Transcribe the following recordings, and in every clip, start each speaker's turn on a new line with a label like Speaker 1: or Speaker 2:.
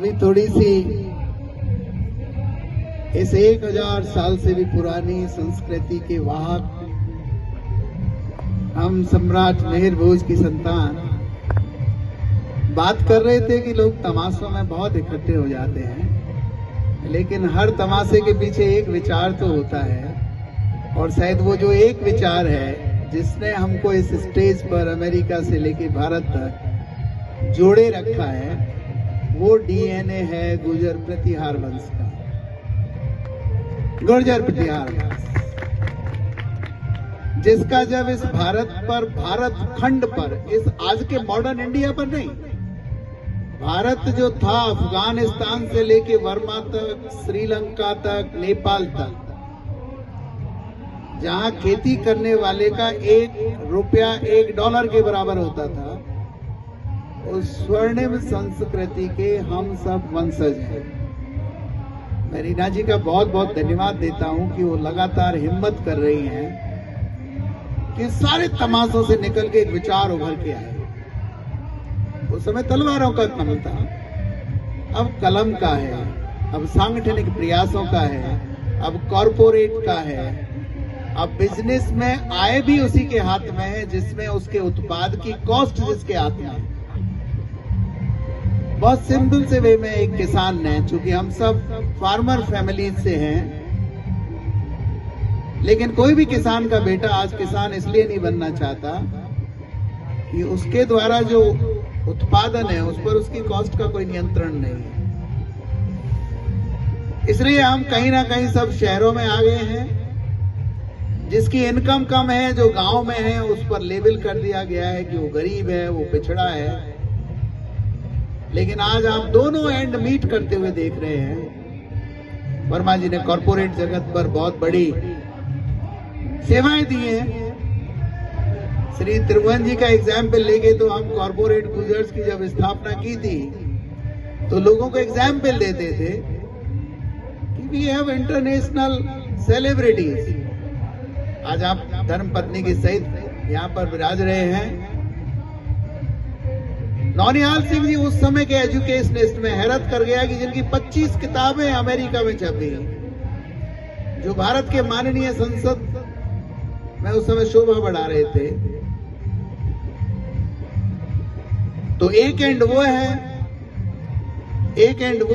Speaker 1: अभी थोड़ी सी इस 1000 साल से भी पुरानी संस्कृति के वाहक हम सम्राट मिहिर भोज की संतान बात कर रहे थे कि लोग तमाशों में बहुत इकट्ठे हो जाते हैं, लेकिन हर तमाशे के पीछे एक विचार तो होता है। और शायद वो जो एक विचार है जिसने हमको इस स्टेज पर अमेरिका से लेके भारत तक जोड़े रखा है, वो डीएनए है गुर्जर प्रतिहार वंश का। गुर्जर प्रतिहार वंश जिसका जब इस भारत पर, भारत खंड पर, इस आज के मॉडर्न इंडिया पर नहीं, भारत जो था अफगानिस्तान से लेके वर्मा तक, श्रीलंका तक, नेपाल तक, जहां खेती करने वाले का ₹1 $1 के बराबर होता था, उस स्वर्णिम संस्कृति के हम सब वंशज हैं। मैं रीना जी का बहुत बहुत धन्यवाद देता हूं कि वो लगातार हिम्मत कर रही हैं कि सारे तमाशों से निकल के एक विचार उभर के आए। उस समय तलवारों का काम था, अब कलम का है, अब सांगठनिक प्रयासों का है, अब कॉरपोरेट का है, अब बिजनेस में आय भी उसी के हाथ में है जिसमें उसके उत्पाद की कॉस्ट जिसके हाथ में है। बहुत सिंपल से वे में एक किसान है, चूंकि हम सब फार्मर फैमिली से हैं, लेकिन कोई भी किसान का बेटा आज किसान इसलिए नहीं बनना चाहता कि उसके द्वारा जो उत्पादन है उस पर उसकी कॉस्ट का कोई नियंत्रण नहीं है। इसलिए हम कहीं ना कहीं सब शहरों में आ गए हैं। जिसकी इनकम कम है, जो गांव में है, उस पर लेबल कर दिया गया है कि वो गरीब है, वो पिछड़ा है। लेकिन आज आप दोनों एंड मीट करते हुए देख रहे हैं। वर्मा जी ने कॉर्पोरेट जगत पर बहुत बड़ी सेवाएं दी हैं। श्री त्रिभुवन जी का एग्जाम्पल लेके तो हम कॉर्पोरेट गुजर्स की जब स्थापना की थी तो लोगों को एग्जाम्पल देते थे कि वी हैव इंटरनेशनल सेलिब्रिटीज। आज आप धर्मपत्नी के सहित यहाँ पर विराज रहे हैं। नौनिहाल सिंह जी उस समय के एजुकेशनिस्ट में हैरत कर गया कि जिनकी 25 किताबें अमेरिका में छपी, जो भारत के माननीय संसद में उस समय शोभा बढ़ा रहे थे। तो एक एंड वो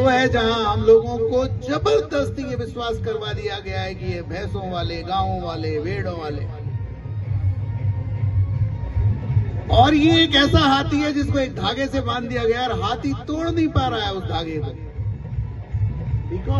Speaker 1: है जहां हम लोगों को जबरदस्ती ये विश्वास करवा दिया गया है कि ये भैंसों वाले, गांवों वाले, भेड़ों वाले, और ये एक ऐसा हाथी है जिसको एक धागे से बांध दिया गया और हाथी तोड़ नहीं पा रहा है उस धागे को, बिकॉज